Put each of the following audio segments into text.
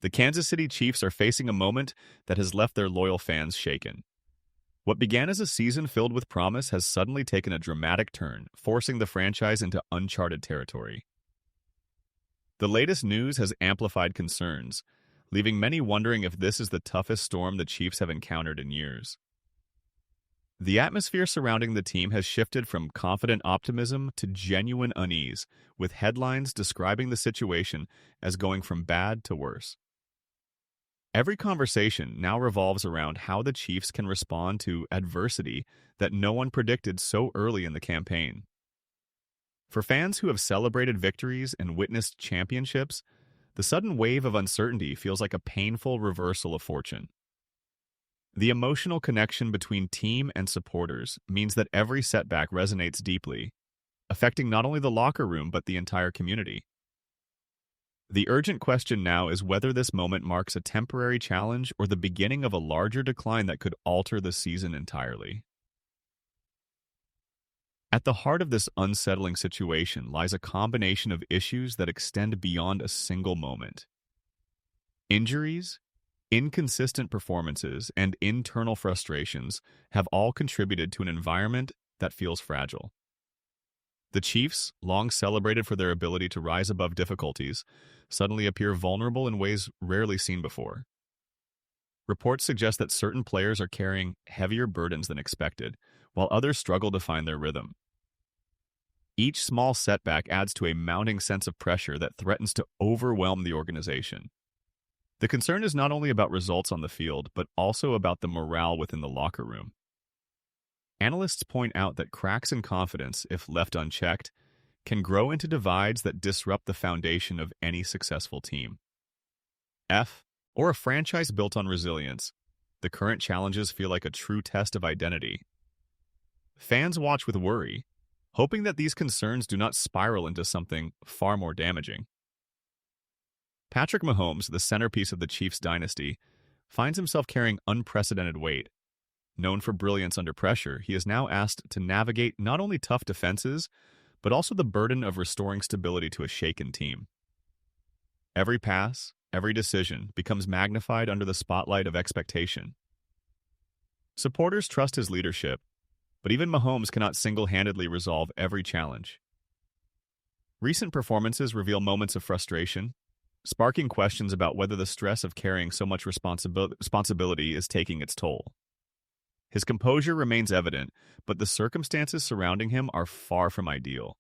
The Kansas City Chiefs are facing a moment that has left their loyal fans shaken. What began as a season filled with promise has suddenly taken a dramatic turn, forcing the franchise into uncharted territory. The latest news has amplified concerns, leaving many wondering if this is the toughest storm the Chiefs have encountered in years. The atmosphere surrounding the team has shifted from confident optimism to genuine unease, with headlines describing the situation as going from bad to worse. Every conversation now revolves around how the Chiefs can respond to adversity that no one predicted so early in the campaign. For fans who have celebrated victories and witnessed championships, the sudden wave of uncertainty feels like a painful reversal of fortune. The emotional connection between team and supporters means that every setback resonates deeply, affecting not only the locker room but the entire community. The urgent question now is whether this moment marks a temporary challenge or the beginning of a larger decline that could alter the season entirely. At the heart of this unsettling situation lies a combination of issues that extend beyond a single moment. Injuries, inconsistent performances, and internal frustrations have all contributed to an environment that feels fragile. The Chiefs, long celebrated for their ability to rise above difficulties, suddenly appear vulnerable in ways rarely seen before. Reports suggest that certain players are carrying heavier burdens than expected, while others struggle to find their rhythm. Each small setback adds to a mounting sense of pressure that threatens to overwhelm the organization. The concern is not only about results on the field, but also about the morale within the locker room. Analysts point out that cracks in confidence, if left unchecked, can grow into divides that disrupt the foundation of any successful team. Or a franchise built on resilience, the current challenges feel like a true test of identity. Fans watch with worry, hoping that these concerns do not spiral into something far more damaging. Patrick Mahomes, the centerpiece of the Chiefs dynasty, finds himself carrying unprecedented weight. Known for brilliance under pressure, he is now asked to navigate not only tough defenses, but also the burden of restoring stability to a shaken team. Every pass, every decision becomes magnified under the spotlight of expectation. Supporters trust his leadership, but even Mahomes cannot single-handedly resolve every challenge. Recent performances reveal moments of frustration, sparking questions about whether the stress of carrying so much responsibility is taking its toll. His composure remains evident, but the circumstances surrounding him are far from ideal.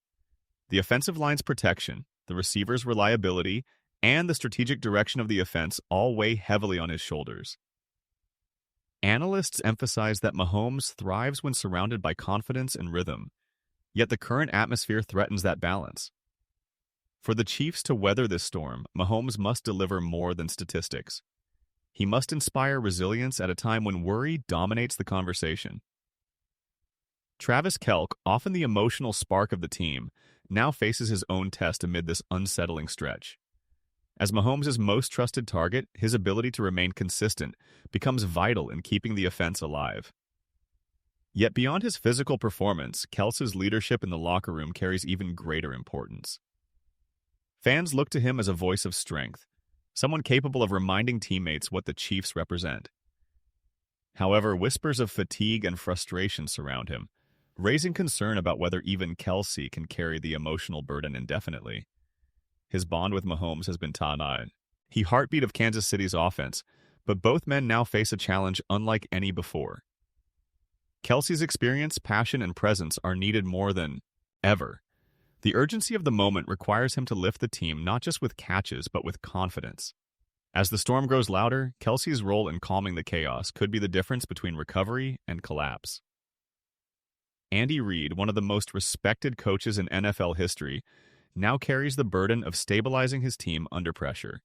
The offensive line's protection, the receiver's reliability, and the strategic direction of the offense all weigh heavily on his shoulders. Analysts emphasize that Mahomes thrives when surrounded by confidence and rhythm, yet the current atmosphere threatens that balance. For the Chiefs to weather this storm, Mahomes must deliver more than statistics. He must inspire resilience at a time when worry dominates the conversation. Travis Kelce, often the emotional spark of the team, now faces his own test amid this unsettling stretch. As Mahomes' most trusted target, his ability to remain consistent becomes vital in keeping the offense alive. Yet beyond his physical performance, Kelce's leadership in the locker room carries even greater importance. Fans look to him as a voice of strength, someone capable of reminding teammates what the Chiefs represent. However, whispers of fatigue and frustration surround him, raising concern about whether even Kelce can carry the emotional burden indefinitely. His bond with Mahomes has been top-notch. He heartbeat of Kansas City's offense, but both men now face a challenge unlike any before. Kelce's experience, passion, and presence are needed more than ever. The urgency of the moment requires him to lift the team not just with catches, but with confidence. As the storm grows louder, Kelce's role in calming the chaos could be the difference between recovery and collapse. Andy Reid, one of the most respected coaches in NFL history, now carries the burden of stabilizing his team under pressure.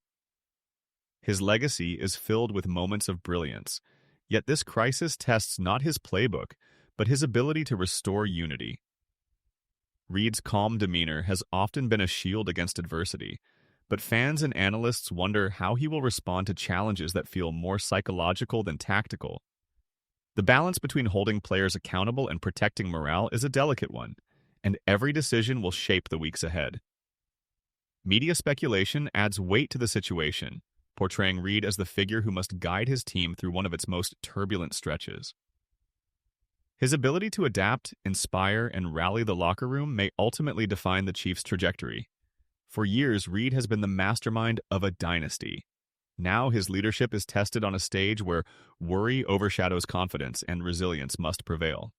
His legacy is filled with moments of brilliance, yet this crisis tests not his playbook, but his ability to restore unity. Reid's calm demeanor has often been a shield against adversity, but fans and analysts wonder how he will respond to challenges that feel more psychological than tactical. The balance between holding players accountable and protecting morale is a delicate one, and every decision will shape the weeks ahead. Media speculation adds weight to the situation, portraying Reed as the figure who must guide his team through one of its most turbulent stretches. His ability to adapt, inspire, and rally the locker room may ultimately define the Chiefs' trajectory. For years, Reed has been the mastermind of a dynasty. Now his leadership is tested on a stage where worry overshadows confidence and resilience must prevail.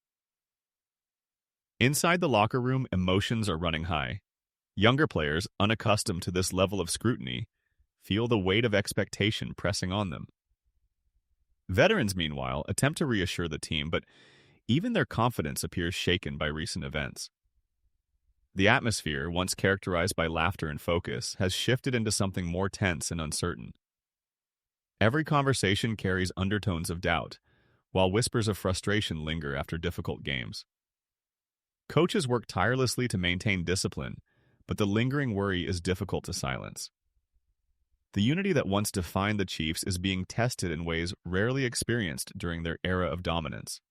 Inside the locker room, emotions are running high. Younger players, unaccustomed to this level of scrutiny, feel the weight of expectation pressing on them. Veterans, meanwhile, attempt to reassure the team, but even their confidence appears shaken by recent events. The atmosphere, once characterized by laughter and focus, has shifted into something more tense and uncertain. Every conversation carries undertones of doubt, while whispers of frustration linger after difficult games. Coaches work tirelessly to maintain discipline, but the lingering worry is difficult to silence. The unity that once defined the Chiefs is being tested in ways rarely experienced during their era of dominance.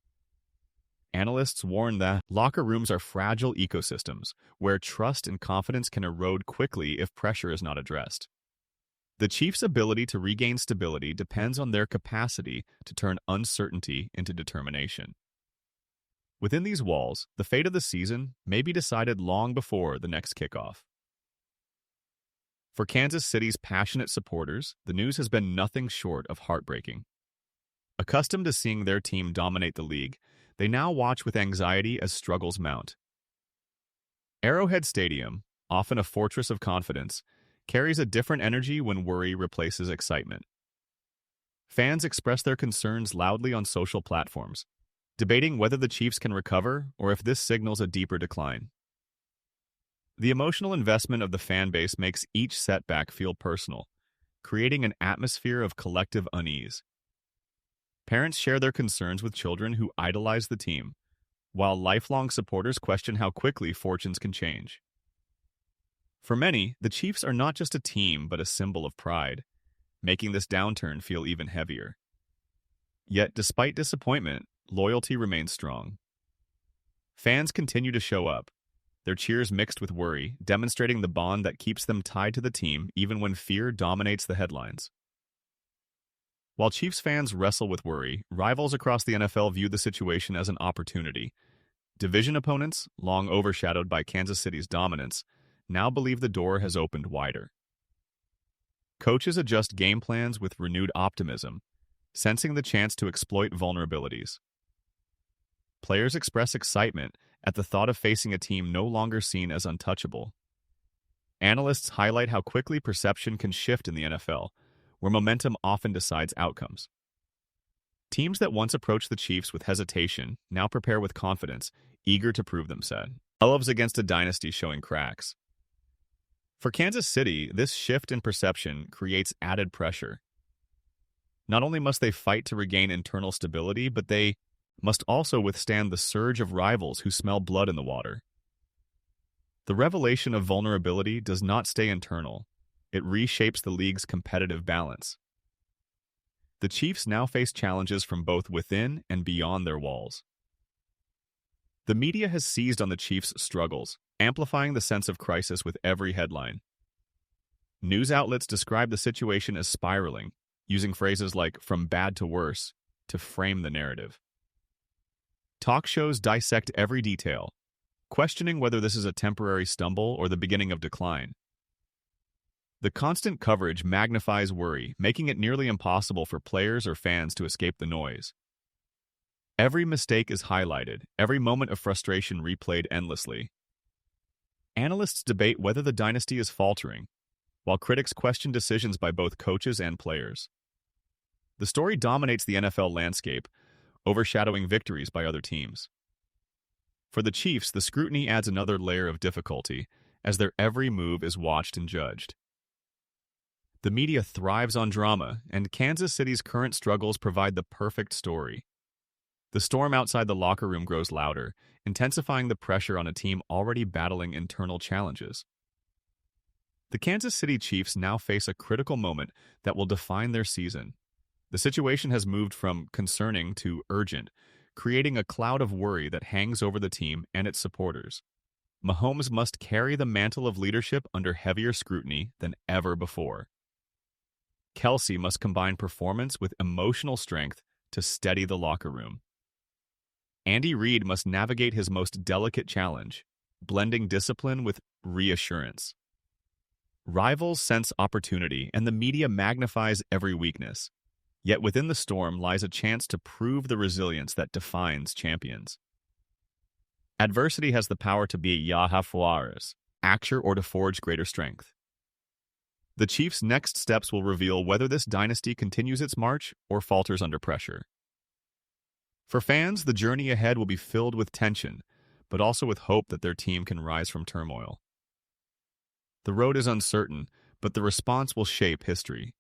Analysts warn that locker rooms are fragile ecosystems where trust and confidence can erode quickly if pressure is not addressed. The Chiefs' ability to regain stability depends on their capacity to turn uncertainty into determination. Within these walls, the fate of the season may be decided long before the next kickoff. For Kansas City's passionate supporters, the news has been nothing short of heartbreaking. Accustomed to seeing their team dominate the league, they now watch with anxiety as struggles mount. Arrowhead Stadium, often a fortress of confidence, carries a different energy when worry replaces excitement. Fans express their concerns loudly on social platforms, debating whether the Chiefs can recover or if this signals a deeper decline. The emotional investment of the fan base makes each setback feel personal, creating an atmosphere of collective unease. Parents share their concerns with children who idolize the team, while lifelong supporters question how quickly fortunes can change. For many, the Chiefs are not just a team but a symbol of pride, making this downturn feel even heavier. Yet, despite disappointment, loyalty remains strong. Fans continue to show up, their cheers mixed with worry, demonstrating the bond that keeps them tied to the team even when fear dominates the headlines. While Chiefs fans wrestle with worry, rivals across the NFL view the situation as an opportunity. Division opponents, long overshadowed by Kansas City's dominance, now believe the door has opened wider. Coaches adjust game plans with renewed optimism, sensing the chance to exploit vulnerabilities. Players express excitement at the thought of facing a team no longer seen as untouchable. Analysts highlight how quickly perception can shift in the NFL, where momentum often decides outcomes. Teams that once approached the Chiefs with hesitation now prepare with confidence, eager to prove themselves. Elves against a dynasty showing cracks. For Kansas City, this shift in perception creates added pressure. Not only must they fight to regain internal stability, but they must also withstand the surge of rivals who smell blood in the water. The revelation of vulnerability does not stay internal. It reshapes the league's competitive balance. The Chiefs now face challenges from both within and beyond their walls. The media has seized on the Chiefs' struggles, amplifying the sense of crisis with every headline. News outlets describe the situation as spiraling, using phrases like "from bad to worse" to frame the narrative. Talk shows dissect every detail, questioning whether this is a temporary stumble or the beginning of decline. The constant coverage magnifies worry, making it nearly impossible for players or fans to escape the noise. Every mistake is highlighted, every moment of frustration replayed endlessly. Analysts debate whether the dynasty is faltering, while critics question decisions by both coaches and players. The story dominates the NFL landscape, overshadowing victories by other teams. For the Chiefs, the scrutiny adds another layer of difficulty, as their every move is watched and judged. The media thrives on drama, and Kansas City's current struggles provide the perfect story. The storm outside the locker room grows louder, intensifying the pressure on a team already battling internal challenges. The Kansas City Chiefs now face a critical moment that will define their season. The situation has moved from concerning to urgent, creating a cloud of worry that hangs over the team and its supporters. Mahomes must carry the mantle of leadership under heavier scrutiny than ever before. Kelsey must combine performance with emotional strength to steady the locker room. Andy Reid must navigate his most delicate challenge, blending discipline with reassurance. Rivals sense opportunity, and the media magnifies every weakness. Yet within the storm lies a chance to prove the resilience that defines champions. Adversity has the power to be Yaha Fuares, acture or to forge greater strength. The Chiefs' next steps will reveal whether this dynasty continues its march or falters under pressure. For fans, the journey ahead will be filled with tension, but also with hope that their team can rise from turmoil. The road is uncertain, but the response will shape history.